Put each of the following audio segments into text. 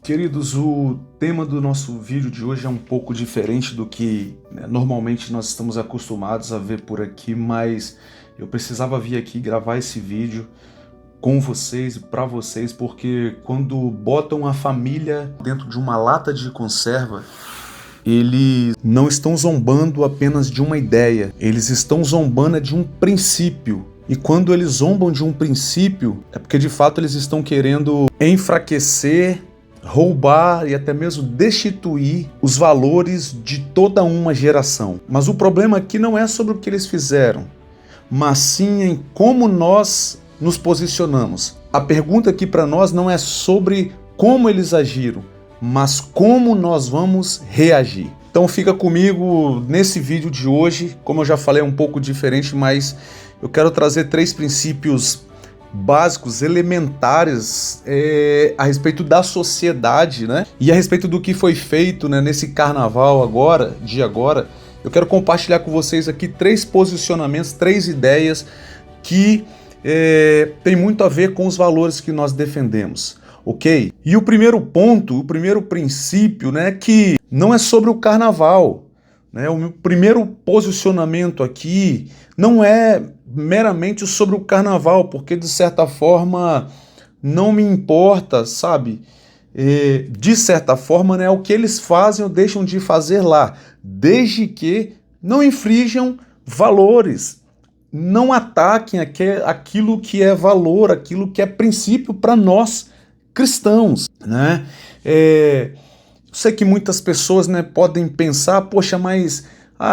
Queridos, o tema do nosso vídeo de hoje é um pouco diferente do que normalmente nós estamos acostumados a ver por aqui, mas eu precisava vir aqui gravar esse vídeo com vocês e para vocês, porque quando botam a família dentro de uma lata de conserva, eles não estão zombando apenas de uma ideia, eles estão zombando de um princípio. E quando eles zombam de um princípio, é porque de fato eles estão querendo enfraquecer, roubar e até mesmo destituir os valores de toda uma geração. Mas o problema aqui não é sobre o que eles fizeram, mas sim em como nós nos posicionamos. A pergunta aqui para nós não é sobre como eles agiram, mas como nós vamos reagir. Então fica comigo nesse vídeo de hoje. Como eu já falei, é um pouco diferente, mas eu quero trazer 3 princípios básicos, elementares a respeito da sociedade, né? E a respeito do que foi feito, né, nesse carnaval agora. Eu quero compartilhar com vocês aqui 3 posicionamentos, 3 ideias que tem muito a ver com os valores que nós defendemos, ok? E o primeiro ponto, o primeiro princípio, né, que não é sobre o carnaval, né? O meu primeiro posicionamento aqui não é meramente sobre o carnaval, porque de certa forma não me importa, sabe? De certa forma, né, o que eles fazem ou deixam de fazer lá, desde que não infringam valores, não ataquem aquilo que é valor, aquilo que é princípio para nós cristãos, né? Eu sei que muitas pessoas, né, podem pensar, poxa, mas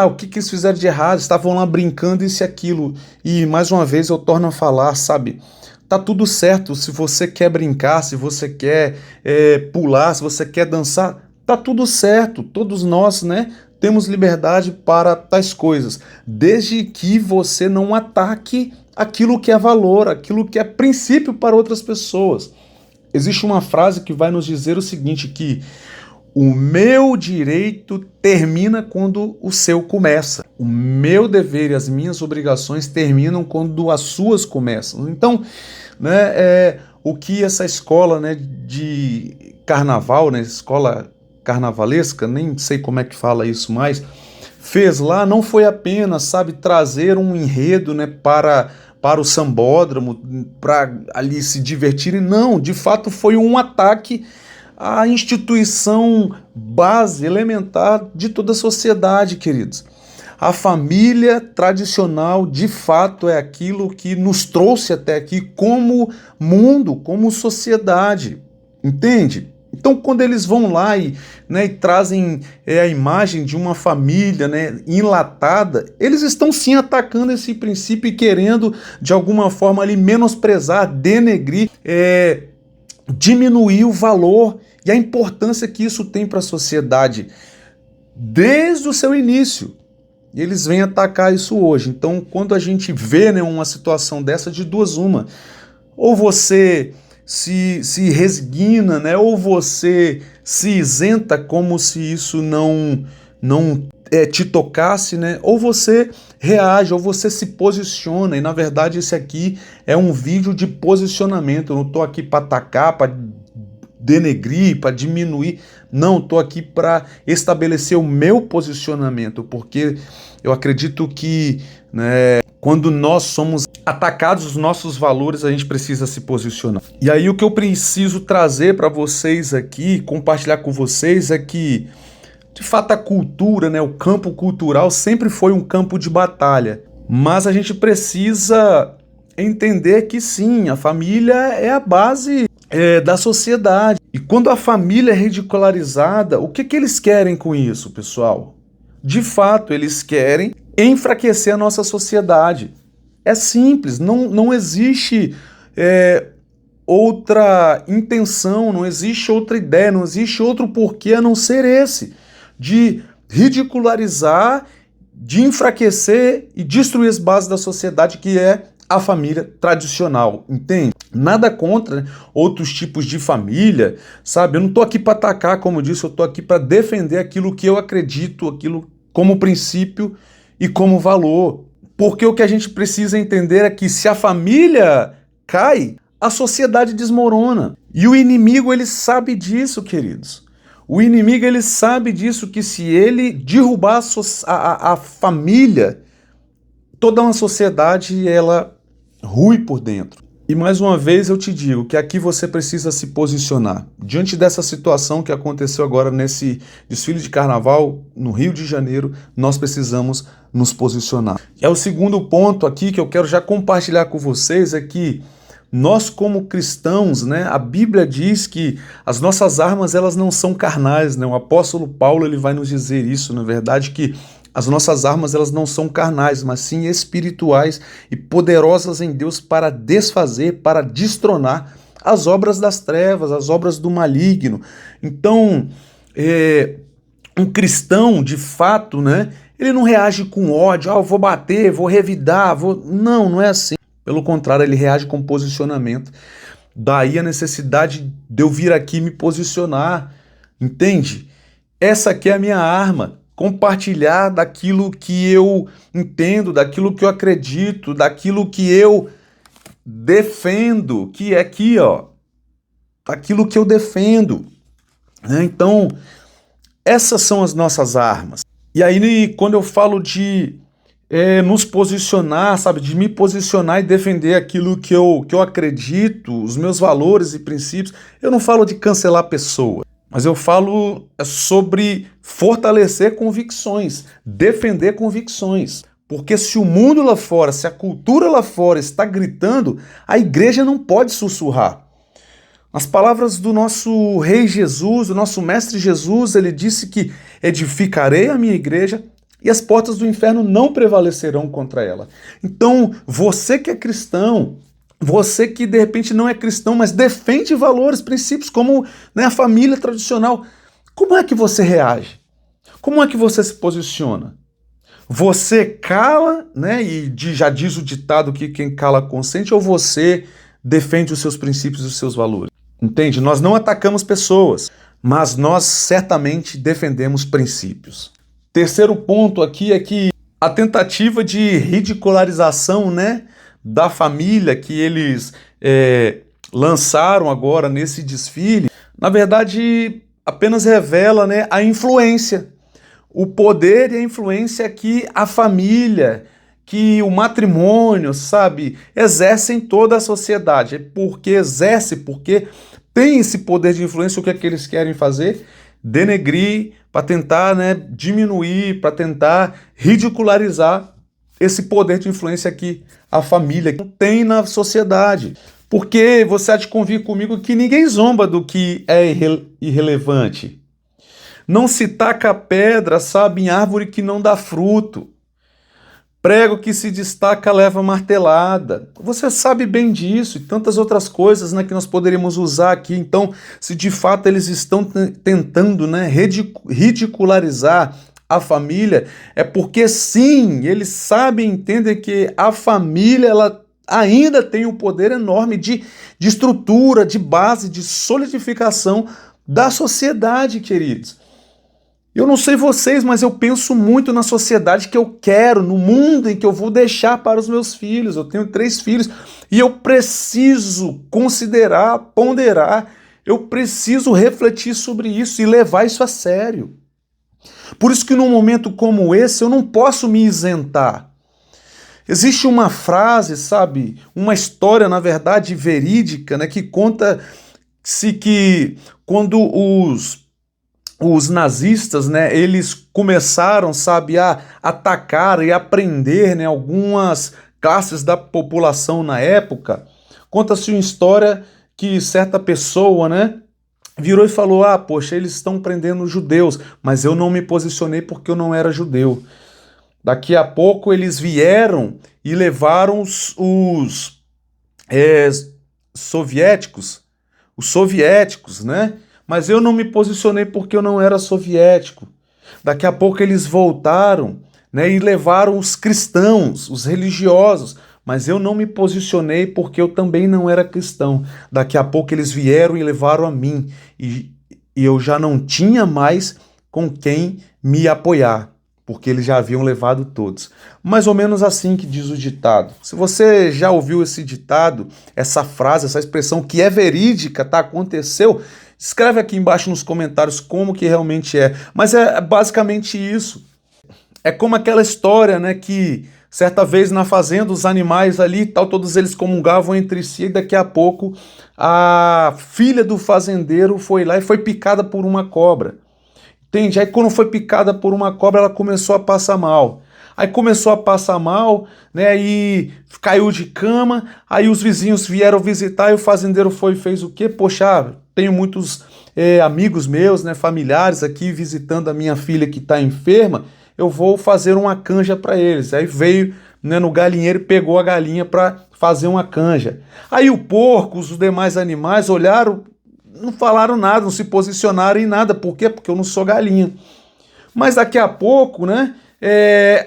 o que eles fizeram de errado? Estavam lá brincando isso e aquilo. E mais uma vez eu torno a falar, sabe? Tá tudo certo se você quer brincar, se você quer pular, se você quer dançar, tá tudo certo. Todos nós, né, temos liberdade para tais coisas, desde que você não ataque aquilo que é valor, aquilo que é princípio para outras pessoas. Existe uma frase que vai nos dizer o seguinte, que o meu direito termina quando o seu começa. O meu dever e as minhas obrigações terminam quando as suas começam. Então, né, o que essa escola, né, de carnaval, né, escola carnavalesca, nem sei como é que fala isso mais, fez lá não foi apenas, sabe, trazer um enredo, né, para o sambódromo, para ali se divertirem. Não, de fato foi um ataque a instituição base, elementar de toda a sociedade, queridos. A família tradicional, de fato, é aquilo que nos trouxe até aqui como mundo, como sociedade, entende? Então, quando eles vão lá e trazem a imagem de uma família, né, enlatada, eles estão sim atacando esse princípio e querendo, de alguma forma, ali, menosprezar, denegrir, diminuir o valor e a importância que isso tem para a sociedade desde o seu início. E eles vêm atacar isso hoje. Então, quando a gente vê, né, uma situação dessa, de duas uma, ou você se resigna, né, ou você se isenta como se isso não te tocasse, né, ou você reage, ou você se posiciona. E na verdade esse aqui é um vídeo de posicionamento. Eu não estou aqui para atacar, para denegrir, para diminuir. Não, estou aqui para estabelecer o meu posicionamento, porque eu acredito que, né, quando nós somos atacados os nossos valores, a gente precisa se posicionar. E aí o que eu preciso trazer para vocês aqui, compartilhar com vocês, é que, de fato, a cultura, né, o campo cultural sempre foi um campo de batalha, mas a gente precisa entender que sim, a família é a base da sociedade. E quando a família é ridicularizada, o que eles querem com isso, pessoal? De fato, eles querem enfraquecer a nossa sociedade. É simples, não existe outra intenção, não existe outra ideia, não existe outro porquê a não ser esse, de ridicularizar, de enfraquecer e destruir as bases da sociedade, que é a família tradicional, entende? Nada contra, né, outros tipos de família, sabe? Eu não estou aqui para atacar, como eu disse, eu estou aqui para defender aquilo que eu acredito, aquilo como princípio e como valor. Porque o que a gente precisa entender é que se a família cai, a sociedade desmorona. E o inimigo, ele sabe disso, queridos. O inimigo, ele sabe disso, que se ele derrubar a família, toda uma sociedade, ela rui por dentro. E mais uma vez eu te digo que aqui você precisa se posicionar. Diante dessa situação que aconteceu agora nesse desfile de carnaval no Rio de Janeiro, nós precisamos nos posicionar. E é o segundo ponto aqui que eu quero já compartilhar com vocês, é que nós como cristãos, né, a Bíblia diz que as nossas armas, elas não são carnais, né? O apóstolo Paulo, ele vai nos dizer isso, na verdade, que as nossas armas, elas não são carnais, mas sim espirituais e poderosas em Deus para desfazer, para destronar as obras das trevas, as obras do maligno. Então, um cristão, de fato, né, ele não reage com ódio, eu vou bater, vou revidar, vou... Não é assim. Pelo contrário, ele reage com posicionamento. Daí a necessidade de eu vir aqui me posicionar, entende? Essa aqui é a minha arma. Compartilhar daquilo que eu entendo, daquilo que eu acredito, daquilo que eu defendo, que é aqui, ó, aquilo que eu defendo. Então, essas são as nossas armas. E aí, quando eu falo de nos posicionar, sabe, de me posicionar e defender aquilo que eu acredito, os meus valores e princípios, eu não falo de cancelar pessoas. Mas eu falo sobre fortalecer convicções, defender convicções. Porque se o mundo lá fora, se a cultura lá fora está gritando, a igreja não pode sussurrar. As palavras do nosso Rei Jesus, do nosso Mestre Jesus, ele disse que edificarei a minha igreja e as portas do inferno não prevalecerão contra ela. Então, você que é cristão, você que de repente não é cristão, mas defende valores, princípios como, né, a família tradicional, como é que você reage? Como é que você se posiciona? Você cala, né, e já diz o ditado que quem cala consente, ou você defende os seus princípios e os seus valores? Entende? Nós não atacamos pessoas, mas nós certamente defendemos princípios. Terceiro ponto aqui é que a tentativa de ridicularização, né, da família que eles lançaram agora nesse desfile, na verdade apenas revela, né, a influência, o poder e a influência que a família, que o matrimônio, sabe, exerce em toda a sociedade. Porque tem esse poder de influência, o que é que eles querem fazer? Denegrir, para tentar, né, diminuir, para tentar ridicularizar esse poder de influência que a família tem na sociedade. Porque você há de convir comigo que ninguém zomba do que é irrelevante. Não se taca pedra, sabe, em árvore que não dá fruto. Prego que se destaca leva martelada. Você sabe bem disso e tantas outras coisas, né, que nós poderíamos usar aqui. Então, se de fato eles estão tentando, né, ridicularizar a família, é porque sim, eles sabem, entendem que a família ela ainda tem um poder enorme de estrutura, de base, de solidificação da sociedade, queridos. Eu não sei vocês, mas eu penso muito na sociedade que eu quero, no mundo em que eu vou deixar para os meus filhos. Eu tenho 3 filhos e eu preciso considerar, ponderar, eu preciso refletir sobre isso e levar isso a sério. Por isso que num momento como esse eu não posso me isentar. Existe uma frase, sabe, uma história, na verdade, verídica, né, que conta-se que quando os nazistas, né, eles começaram, sabe, a atacar e a prender, né, algumas classes da população na época, conta-se uma história que certa pessoa, né, virou e falou, poxa, eles estão prendendo os judeus, mas eu não me posicionei porque eu não era judeu. Daqui a pouco eles vieram e levaram os soviéticos, né? Mas eu não me posicionei porque eu não era soviético. Daqui a pouco eles voltaram, né, e levaram os cristãos, os religiosos, mas eu não me posicionei porque eu também não era cristão. Daqui a pouco eles vieram e levaram a mim, e eu já não tinha mais com quem me apoiar. porque eles já haviam levado todos. Mais ou menos assim que diz o ditado. Se você já ouviu esse ditado, essa frase, essa expressão que é verídica, tá? Aconteceu, escreve aqui embaixo nos comentários como que realmente é. Mas é basicamente isso. É como aquela história, né, que certa vez na fazenda os animais ali e tal, todos eles comungavam entre si e daqui a pouco a filha do fazendeiro foi lá e foi picada por uma cobra. Entende? Aí quando foi picada por uma cobra, ela começou a passar mal. Aí começou a passar mal, né? E caiu de cama. Aí os vizinhos vieram visitar e o fazendeiro foi e fez o quê? Poxa, tenho muitos amigos meus, né? Familiares aqui visitando a minha filha que está enferma. Eu vou fazer uma canja para eles. Aí veio, né, no galinheiro e pegou a galinha para fazer uma canja. Aí o porco, os demais animais olharam, não falaram nada, não se posicionaram em nada. Por quê? Porque eu não sou galinha. Mas daqui a pouco, né,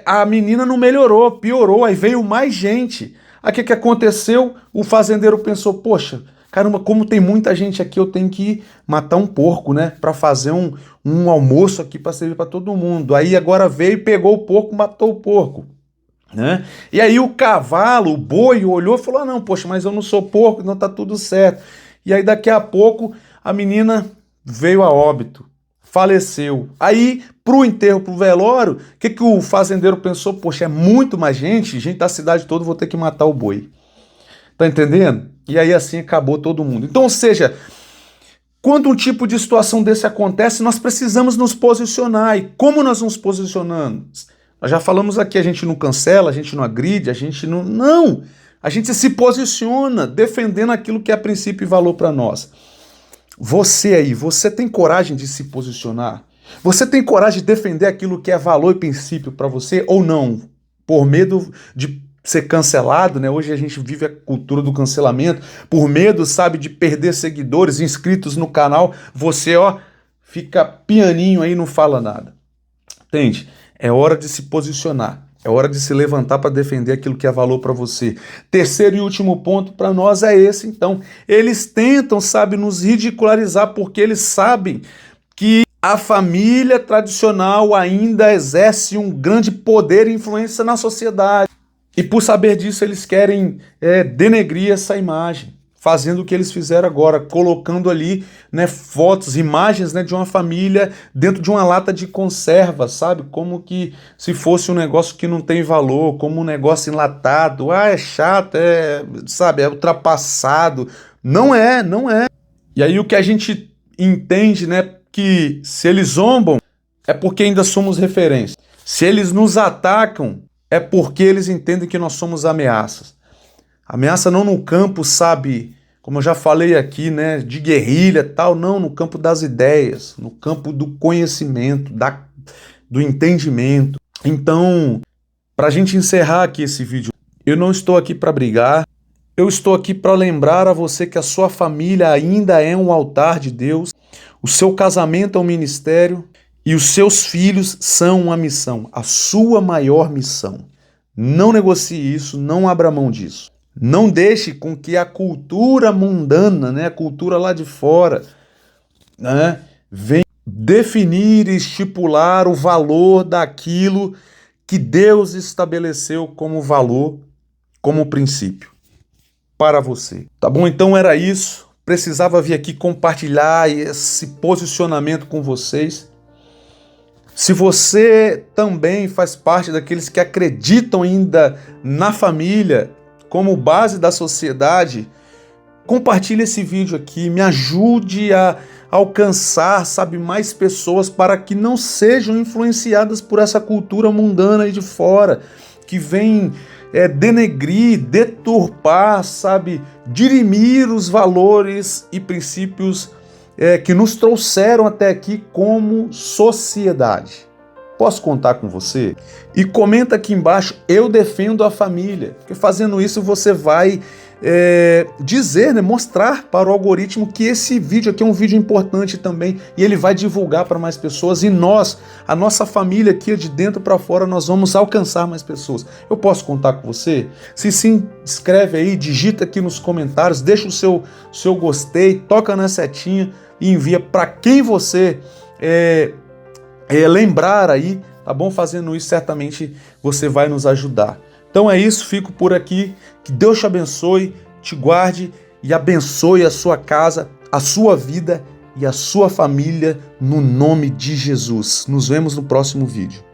a menina não melhorou, piorou, aí veio mais gente. Aí o que aconteceu? O fazendeiro pensou, poxa, caramba, como tem muita gente aqui, eu tenho que matar um porco, né, para fazer um almoço aqui para servir para todo mundo. Aí agora veio, pegou o porco, matou o porco. Né? E aí o cavalo, o boi, olhou e falou, ah, não, poxa, mas eu não sou porco, não tá tudo certo. E aí daqui a pouco a menina veio a óbito, faleceu. Aí pro enterro, pro velório, o que o fazendeiro pensou? Poxa, é muito mais gente da cidade toda, vou ter que matar o boi. Tá entendendo? E aí assim acabou todo mundo. Então, ou seja, quando um tipo de situação desse acontece, nós precisamos nos posicionar. E como nós nos posicionamos? Nós já falamos aqui, a gente não cancela, a gente não agride, a gente não... Não! A gente se posiciona defendendo aquilo que é princípio e valor para nós. Você aí, você tem coragem de se posicionar? Você tem coragem de defender aquilo que é valor e princípio para você ou não? Por medo de ser cancelado, né? Hoje a gente vive a cultura do cancelamento, por medo, sabe, de perder seguidores, inscritos no canal, você, ó, fica pianinho aí e não fala nada. Entende? É hora de se posicionar. É hora de se levantar para defender aquilo que é valor para você. Terceiro e último ponto para nós é esse, então. Eles tentam, sabe, nos ridicularizar porque eles sabem que a família tradicional ainda exerce um grande poder e influência na sociedade. E por saber disso, eles querem denegrir essa imagem, fazendo o que eles fizeram agora, colocando ali, né, fotos, imagens, né, de uma família dentro de uma lata de conserva, sabe? Como que se fosse um negócio que não tem valor, como um negócio enlatado. Ah, é chato, sabe, é ultrapassado. Não é, não é. E aí o que a gente entende, né, que se eles zombam, é porque ainda somos referência. Se eles nos atacam, é porque eles entendem que nós somos ameaças. Ameaça não no campo, sabe, como eu já falei aqui, né, de guerrilha e tal, não, no campo das ideias, no campo do conhecimento, do entendimento. Então, para a gente encerrar aqui esse vídeo, eu não estou aqui para brigar, eu estou aqui para lembrar a você que a sua família ainda é um altar de Deus, o seu casamento é um ministério e os seus filhos são uma missão, a sua maior missão. Não negocie isso, não abra mão disso. Não deixe com que a cultura mundana, né, a cultura lá de fora, né, venha definir e estipular o valor daquilo que Deus estabeleceu como valor, como princípio para você. Tá bom? Então era isso. Precisava vir aqui compartilhar esse posicionamento com vocês. Se você também faz parte daqueles que acreditam ainda na família como base da sociedade, compartilhe esse vídeo aqui, me ajude a alcançar, sabe, mais pessoas para que não sejam influenciadas por essa cultura mundana aí de fora, que vem denegrir, deturpar, sabe, dirimir os valores e princípios que nos trouxeram até aqui como sociedade. Posso contar com você? E comenta aqui embaixo, eu defendo a família. Porque fazendo isso você vai dizer, né, mostrar para o algoritmo que esse vídeo aqui é um vídeo importante também e ele vai divulgar para mais pessoas e nós, a nossa família aqui de dentro para fora, nós vamos alcançar mais pessoas. Eu posso contar com você? Se sim, escreve aí, digita aqui nos comentários, deixa o seu gostei, toca na setinha e envia para quem você lembrar aí, tá bom? Fazendo isso, certamente você vai nos ajudar. Então é isso, fico por aqui. Que Deus te abençoe, te guarde e abençoe a sua casa, a sua vida e a sua família, no nome de Jesus. Nos vemos no próximo vídeo.